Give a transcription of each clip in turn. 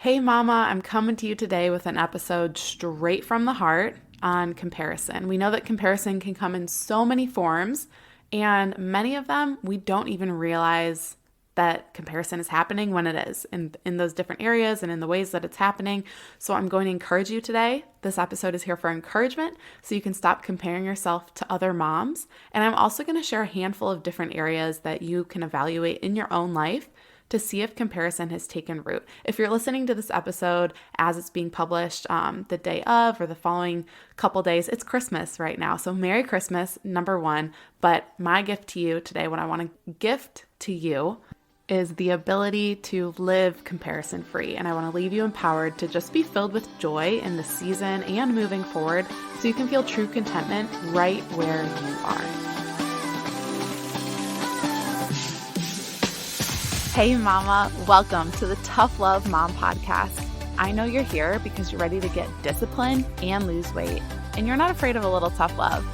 Hey mama, I'm coming to you today with an episode straight from the heart on comparison. We know that comparison can come in so many forms, and many of them we don't even realize that comparison is happening when it is in those different areas and in the ways that it's happening. So I'm going to encourage you today. This episode is here for encouragement so you can stop comparing yourself to other moms. And I'm also going to share a handful of different areas that you can evaluate in your own life to see if comparison has taken root. If you're listening to this episode as it's being published the day of or the following couple days, it's Christmas right now. So Merry Christmas, number one. But my gift to you today, what I want to gift to you is the ability to live comparison free. And I want to leave you empowered to just be filled with joy in the season and moving forward so you can feel true contentment right where you are. Hey mama, welcome to the Tough Love Mom podcast. I know you're here because you're ready to get disciplined and lose weight, and you're not afraid of a little tough love.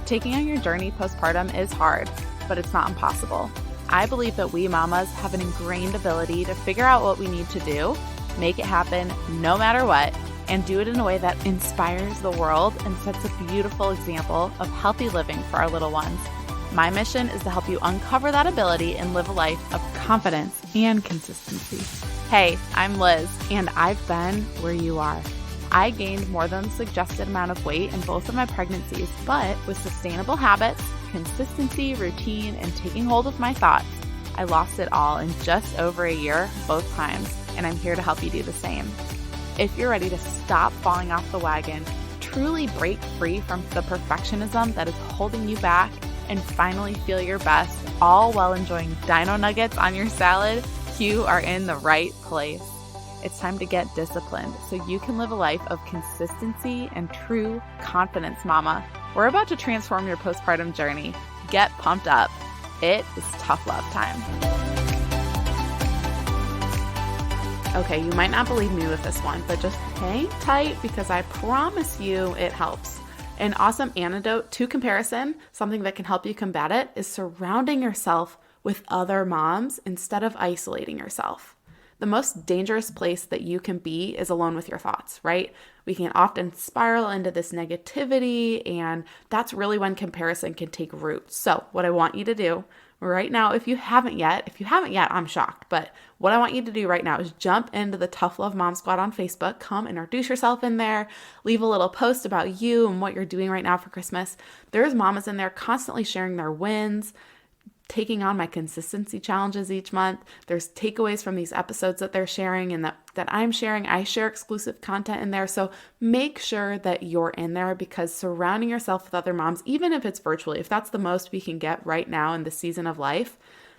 Taking on your journey postpartum is hard, but it's not impossible. I believe that we mamas have an ingrained ability to figure out what we need to do, make it happen no matter what, and do it in a way that inspires the world and sets a beautiful example of healthy living for our little ones. My mission is to help you uncover that ability and live a life of confidence and consistency. Hey, I'm Liz, and I've been where you are. I gained more than the suggested amount of weight in both of my pregnancies, but with sustainable habits, consistency, routine, and taking hold of my thoughts, I lost it all in just over a year, both times, and I'm here to help you do the same. If you're ready to stop falling off the wagon, truly break free from the perfectionism that is holding you back, and finally feel your best, all while enjoying dino nuggets on your salad, you are in the right place. It's time to get disciplined so you can live a life of consistency and true confidence, mama. We're about to transform your postpartum journey. Get pumped up. It is tough love time. Okay, you might not believe me with this one, but just hang tight because I promise you it helps. An awesome antidote to comparison, something that can help you combat it, is surrounding yourself with other moms instead of isolating yourself. The most dangerous place that you can be is alone with your thoughts, right? We can often spiral into this negativity, and that's really when comparison can take root. So what I want you to do right now, if you haven't yet, I'm shocked, but what I want you to do right now is jump into the Tough Love Mom Squad on Facebook, come introduce yourself in there, leave a little post about you and what you're doing right now for Christmas. There's mamas in there constantly sharing their wins, taking on my consistency challenges each month. There's takeaways from these episodes that they're sharing and that I'm sharing. I share exclusive content in there. So make sure that you're in there because surrounding yourself with other moms, even if it's virtually, if that's the most we can get right now in the season of life,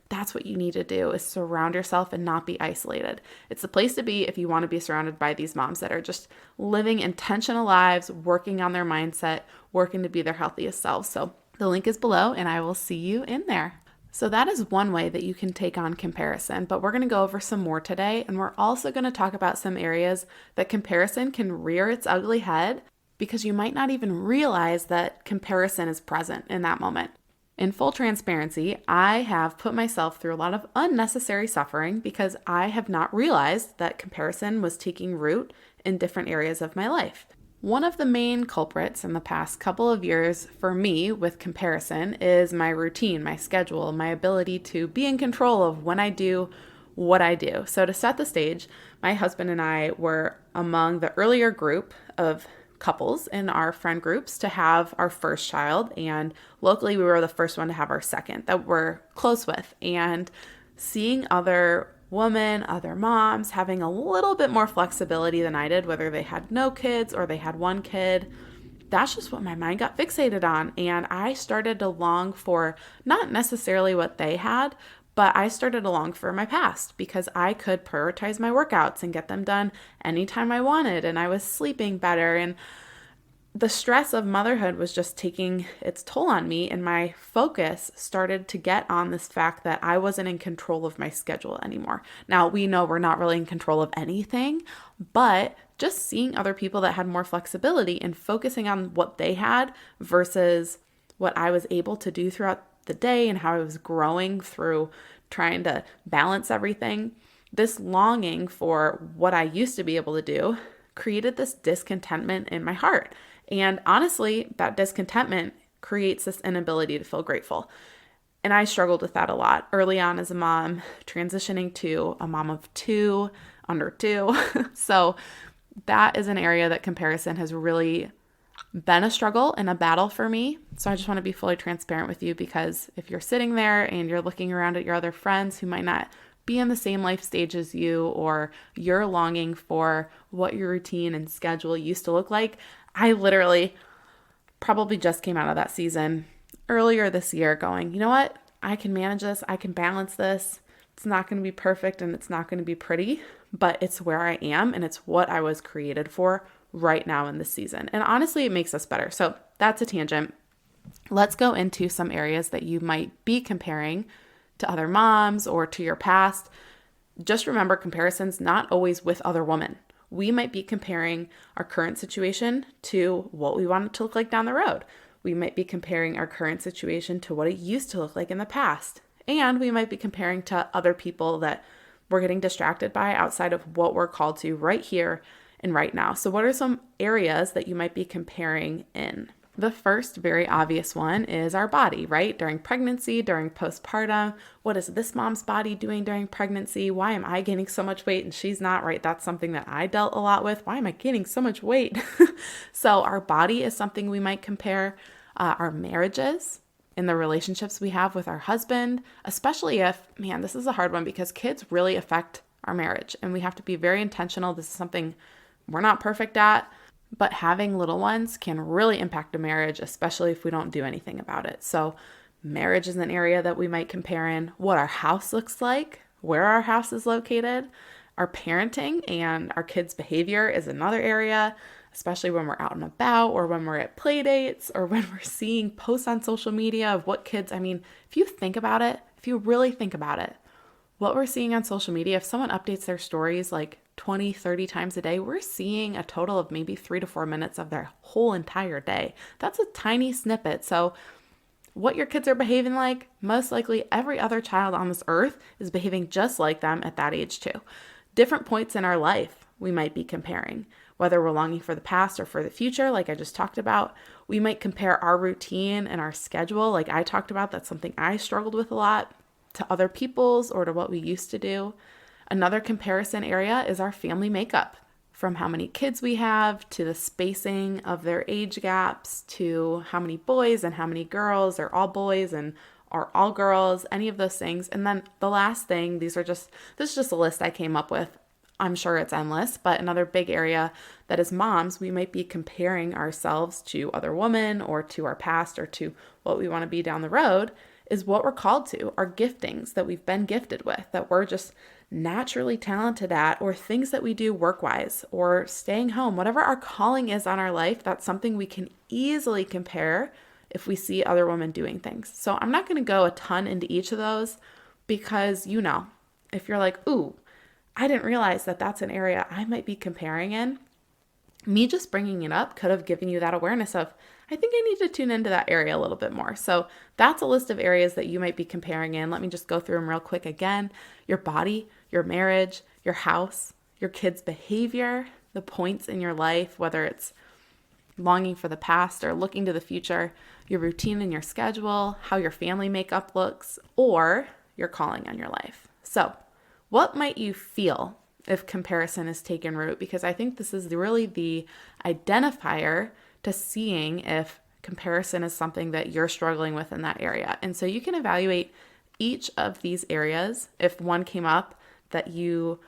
that's what you need to do is surround yourself and not be isolated. It's the place to be if you want to be surrounded by these moms that are just living intentional lives, working on their mindset, working to be their healthiest selves. So the link is below and I will see you in there. So that is one way that you can take on comparison, but we're going to go over some more today, and we're also going to talk about some areas that comparison can rear its ugly head because you might not even realize that comparison is present in that moment. In full transparency, I have put myself through a lot of unnecessary suffering because I have not realized that comparison was taking root in different areas of my life. One of the main culprits in the past couple of years for me with comparison is my routine, my schedule, my ability to be in control of when I do what I do. So to set the stage, my husband and I were among the earlier group of couples in our friend groups to have our first child, and locally we were the first one to have our second that we're close with. And seeing other moms having a little bit more flexibility than I did, whether they had no kids or they had one kid, that's just what my mind got fixated on. And I started to long for not necessarily what they had, but I started to long for my past because I could prioritize my workouts and get them done anytime I wanted. And I was sleeping better. And the stress of motherhood was just taking its toll on me, and my focus started to get on this fact that I wasn't in control of my schedule anymore. Now, we know we're not really in control of anything, but just seeing other people that had more flexibility and focusing on what they had versus what I was able to do throughout the day and how I was growing through trying to balance everything, This longing for what I used to be able to do created this discontentment in my heart. And honestly, that discontentment creates this inability to feel grateful. And I struggled with that a lot early on as a mom, transitioning to a mom of two, under two. So that is an area that comparison has really been a struggle and a battle for me. So I just want to be fully transparent with you, because if you're sitting there and you're looking around at your other friends who might not be in the same life stage as you, or you're longing for what your routine and schedule used to look like, I literally probably just came out of that season earlier this year going, you know what? I can manage this. I can balance this. It's not going to be perfect and it's not going to be pretty, but it's where I am and it's what I was created for right now in this season. And honestly, it makes us better. So that's a tangent. Let's go into some areas that you might be comparing to other moms or to your past. Just remember, comparison's not always with other women. We might be comparing our current situation to what we want it to look like down the road. We might be comparing our current situation to what it used to look like in the past. And we might be comparing to other people that we're getting distracted by outside of what we're called to right here and right now. So what are some areas that you might be comparing in? The first very obvious one is our body, right? During pregnancy, during postpartum, what is this mom's body doing during pregnancy? Why am I gaining so much weight and she's not, right? That's something that I dealt a lot with. Why am I gaining so much weight? So our body is something we might compare. Our marriages and the relationships we have with our husband, especially if, man, this is a hard one because kids really affect our marriage and we have to be very intentional. This is something we're not perfect at. But having little ones can really impact a marriage, especially if we don't do anything about it. So marriage is an area that we might compare in. What our house looks like, where our house is located. Our parenting and our kids' behavior is another area, especially when we're out and about or when we're at play dates or when we're seeing posts on social media of what kids, if you think about it, if you really think about it, what we're seeing on social media, if someone updates their stories like 20, 30 times a day, we're seeing a total of maybe 3 to 4 minutes of their whole entire day. That's a tiny snippet. So what your kids are behaving like, most likely every other child on this earth is behaving just like them at that age too. Different points in our life we might be comparing, whether we're longing for the past or for the future, like I just talked about. We might compare our routine and our schedule, like I talked about. That's something I struggled with a lot, to other people's or to what we used to do. Another comparison area is our family makeup, from how many kids we have to the spacing of their age gaps to how many boys and how many girls, or all boys and are all girls, any of those things. And then the last thing, this is just a list I came up with. I'm sure it's endless, but another big area that as moms, we might be comparing ourselves to other women or to our past or to what we want to be down the road is what we're called to, our giftings that we've been gifted with, that we're just naturally talented at, or things that we do work-wise or staying home, whatever our calling is on our life. That's something we can easily compare if we see other women doing things. So I'm not going to go a ton into each of those because, if you're like, ooh, I didn't realize that that's an area I might be comparing in, me just bringing it up could have given you that awareness of, I think I need to tune into that area a little bit more. So that's a list of areas that you might be comparing in. Let me just go through them real quick again. Your body, your marriage, your house, your kids' behavior, the points in your life, whether it's longing for the past or looking to the future, your routine and your schedule, how your family makeup looks, or your calling on your life. So what might you feel if comparison is taken root? Because I think this is really the identifier to seeing if comparison is something that you're struggling with in that area. And so you can evaluate each of these areas. If one came up that you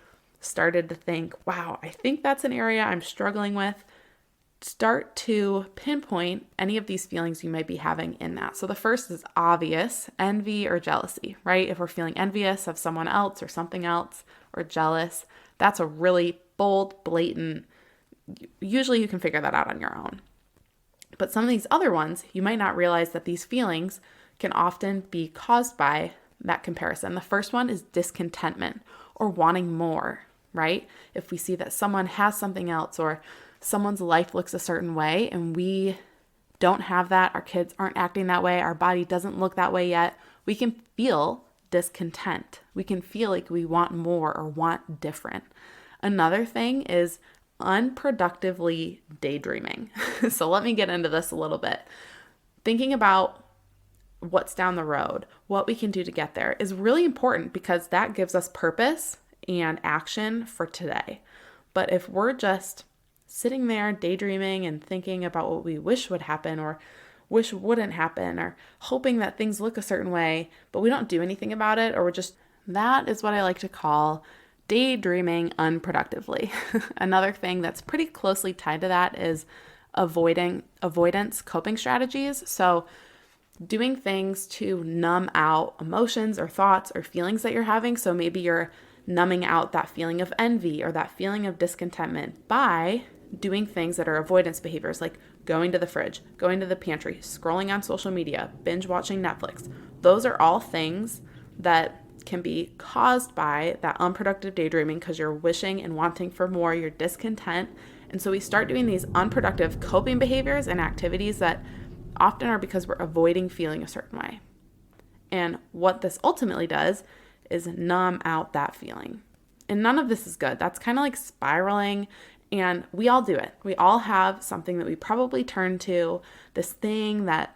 started to think, wow, I think that's an area I'm struggling with, start to pinpoint any of these feelings you might be having in that. So the first is obvious, envy or jealousy, right? If we're feeling envious of someone else or something else, or jealous, that's a really bold, blatant, usually you can figure that out on your own. But some of these other ones, you might not realize that these feelings can often be caused by that comparison. The first one is discontentment or wanting more, right? If we see that someone has something else or someone's life looks a certain way and we don't have that, our kids aren't acting that way, our body doesn't look that way yet, we can feel discontent. We can feel like we want more or want different. Another thing is unproductively daydreaming. So let me get into this a little bit. Thinking about what's down the road, what we can do to get there is really important because that gives us purpose and action for today. But if we're just sitting there daydreaming and thinking about what we wish would happen or wish wouldn't happen or hoping that things look a certain way, but we don't do anything about it, or that is what I like to call daydreaming unproductively. Another thing that's pretty closely tied to that is avoidance coping strategies. So doing things to numb out emotions or thoughts or feelings that you're having. So maybe you're numbing out that feeling of envy or that feeling of discontentment by doing things that are avoidance behaviors like going to the fridge, going to the pantry, scrolling on social media, binge watching Netflix. Those are all things that can be caused by that unproductive daydreaming because you're wishing and wanting for more, you're discontent. And so we start doing these unproductive coping behaviors and activities that often are because we're avoiding feeling a certain way. And what this ultimately does is numb out that feeling. And none of this is good. That's kind of like spiraling. And we all do it. We all have something that we probably turn to, this thing that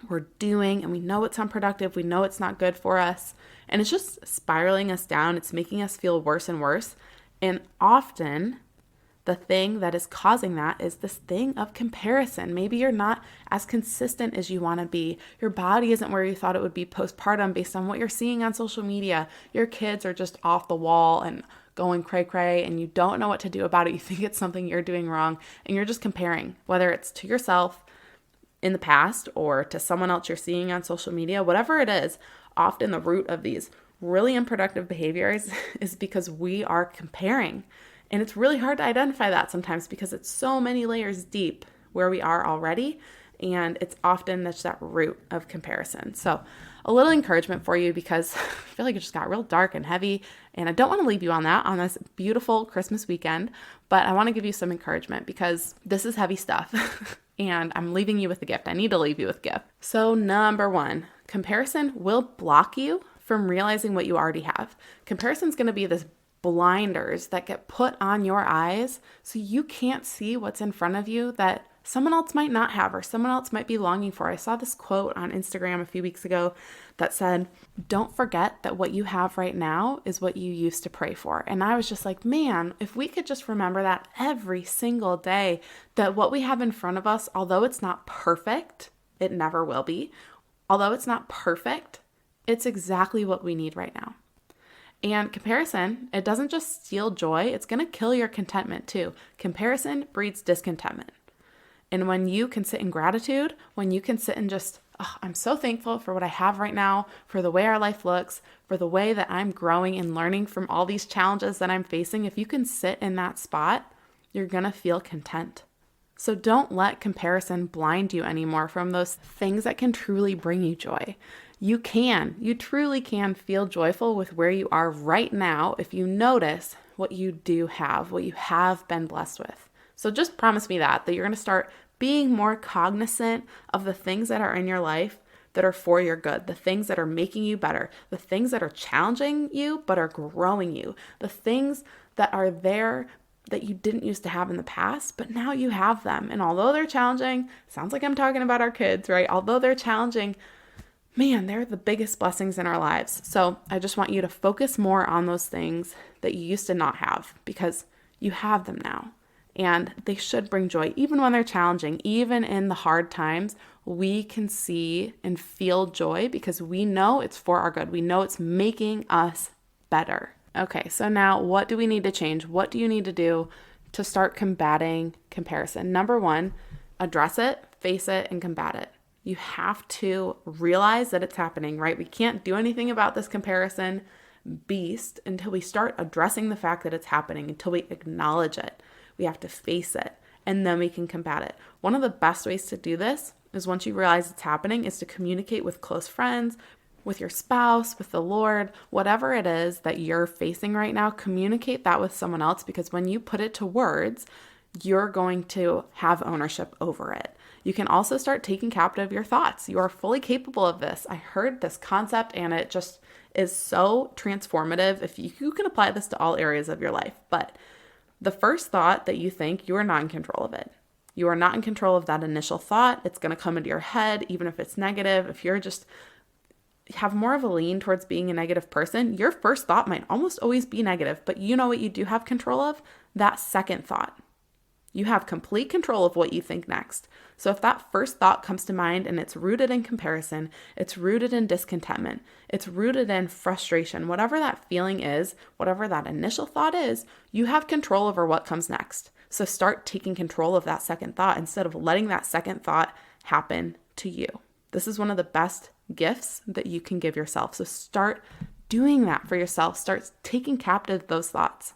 we're doing, and we know it's unproductive. We know it's not good for us. And it's just spiraling us down. It's making us feel worse and worse. And often the thing that is causing that is this thing of comparison. Maybe you're not as consistent as you want to be. Your body isn't where you thought it would be postpartum based on what you're seeing on social media. Your kids are just off the wall and going cray-cray, and you don't know what to do about it. You think it's something you're doing wrong, and you're just comparing, whether it's to yourself in the past or to someone else you're seeing on social media, whatever it is. Often the root of these really unproductive behaviors is because we are comparing. And it's really hard to identify that sometimes because it's so many layers deep where we are already. And it's often just that root of comparison. So a little encouragement for you because I feel like it just got real dark and heavy. And I don't want to leave you on that on this beautiful Christmas weekend. But I want to give you some encouragement because this is heavy stuff. And I'm leaving you with a gift. I need to leave you with a gift. So number one, comparison will block you from realizing what you already have. Comparison is going to be this blinders that get put on your eyes so you can't see what's in front of you that someone else might not have or someone else might be longing for. I saw this quote on Instagram a few weeks ago that said, "Don't forget that what you have right now is what you used to pray for." And I was just like, man, if we could just remember that every single day, that what we have in front of us, although it's not perfect, it never will be. Although it's not perfect, it's exactly what we need right now. And comparison, it doesn't just steal joy, it's going to kill your contentment too. Comparison breeds discontentment. And when you can sit in gratitude, when you can sit and just, I'm so thankful for what I have right now, for the way our life looks, for the way that I'm growing and learning from all these challenges that I'm facing, if you can sit in that spot, you're going to feel content. So don't let comparison blind you anymore from those things that can truly bring you joy. You truly can feel joyful with where you are right now if you notice what you do have, what you have been blessed with. So just promise me that you're going to start being more cognizant of the things that are in your life that are for your good, the things that are making you better, the things that are challenging you but are growing you, the things that are there that you didn't used to have in the past, but now you have them. And although they're challenging, sounds like I'm talking about our kids, right? Although they're challenging, man, they're the biggest blessings in our lives. So I just want you to focus more on those things that you used to not have because you have them now. And they should bring joy, even when they're challenging, even in the hard times, we can see and feel joy because we know it's for our good. We know it's making us better. Okay, so now what do we need to change? What do you need to do to start combating comparison? Number one, address it, face it, and combat it. You have to realize that it's happening, right? We can't do anything about this comparison beast until we start addressing the fact that it's happening, until we acknowledge it. We have to face it, and then we can combat it. One of the best ways to do this is once you realize it's happening is to communicate with close friends, with your spouse, with the Lord, whatever it is that you're facing right now, communicate that with someone else because when you put it to words, you're going to have ownership over it. You can also start taking captive your thoughts. You are fully capable of this. I heard this concept and it just is so transformative. If you can apply this to all areas of your life. But the first thought that you think, you are not in control of it. You are not in control of that initial thought. It's going to come into your head, even if it's negative. If you're just have more of a lean towards being a negative person, your first thought might almost always be negative. But you know what you do have control of? That second thought. You have complete control of what you think next. So if that first thought comes to mind and it's rooted in comparison, it's rooted in discontentment, it's rooted in frustration, whatever that feeling is, whatever that initial thought is, you have control over what comes next. So start taking control of that second thought instead of letting that second thought happen to you. This is one of the best gifts that you can give yourself. So start doing that for yourself. Start taking captive those thoughts.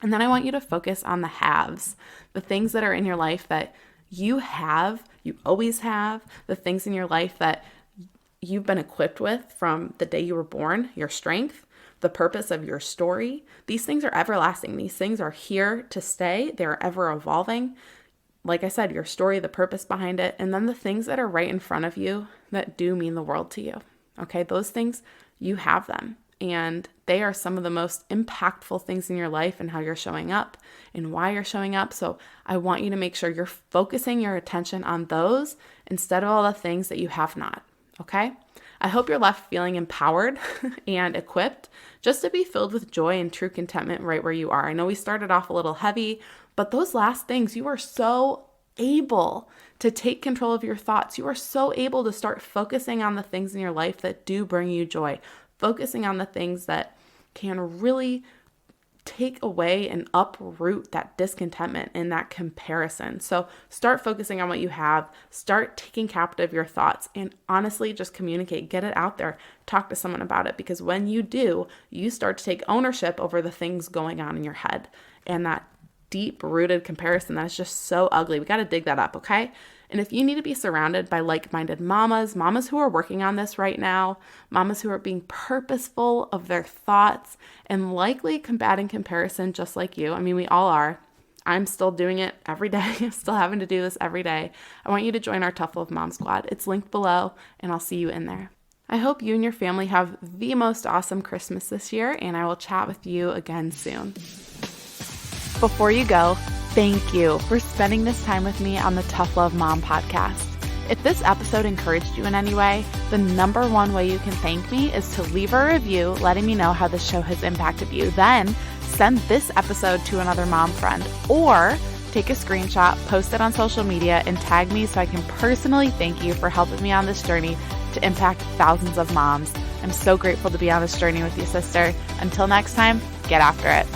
And then I want you to focus on the haves, the things that are in your life that you have, you always have, the things in your life that you've been equipped with from the day you were born, your strength, the purpose of your story. These things are everlasting. These things are here to stay. They're ever evolving. Like I said, your story, the purpose behind it, and then the things that are right in front of you that do mean the world to you. Okay, those things, you have them. And they are some of the most impactful things in your life and how you're showing up and why you're showing up. So I want you to make sure you're focusing your attention on those instead of all the things that you have not. Okay? I hope you're left feeling empowered and equipped just to be filled with joy and true contentment right where you are. I know we started off a little heavy, but those last things, you are so able to take control of your thoughts. You are so able to start focusing on the things in your life that do bring you joy. Focusing on the things that can really take away and uproot that discontentment and that comparison. So start focusing on what you have, start taking captive your thoughts, and honestly just communicate, get it out there, talk to someone about it, because when you do, you start to take ownership over the things going on in your head and that deep-rooted comparison that is just so ugly. We got to dig that up, okay? And if you need to be surrounded by like-minded mamas who are working on this right now, mamas who are being purposeful of their thoughts and likely combating comparison just like you. I mean, we all are. I'm still doing it every day. I'm still having to do this every day. I want you to join our Tough Love Mom Squad. It's linked below, and I'll see you in there. I hope you and your family have the most awesome Christmas this year, and I will chat with you again soon. Before you go, thank you for spending this time with me on the Tough Love Mom podcast. If this episode encouraged you in any way, the number one way you can thank me is to leave a review letting me know how the show has impacted you. Then send this episode to another mom friend or take a screenshot, post it on social media, and tag me so I can personally thank you for helping me on this journey to impact thousands of moms. I'm so grateful to be on this journey with you, sister. Until next time, get after it.